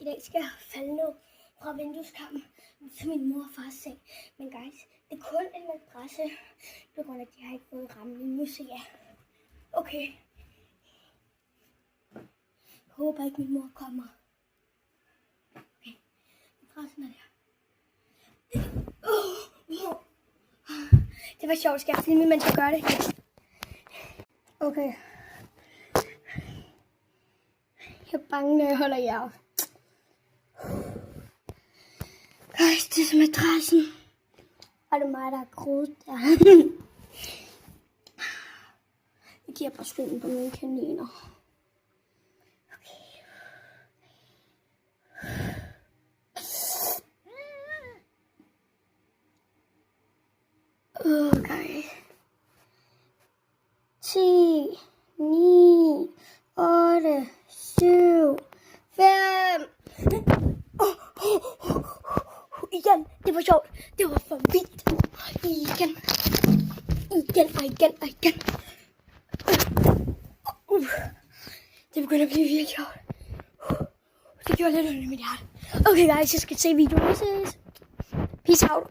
I dag skal jeg falde ned fra vindueskarmen til min mor og fars seng. Men guys, det er kun en madrasse, på grund af, at de har ikke fået ramme endnu, så ja. Okay. Jeg håber ikke, min mor kommer. Okay, madrassen er der. Det var sjovt, skal jeg filme, mens jeg gør det? Okay. Jeg er bange, når jeg holder jer op. Guys, det er som madrassen. Og det er mig, der er groet der. Jeg giver bare skylden på mine kaniner. Okay. 10, 9, 8, 7, 5. Igen, det var sjovt. Det var for vildt. Igen. Det begynder at blive virkelig sjovt. Det gjorde lidt ondt i mit hjerte. Okay guys, jeg skal se videoen. Peace out.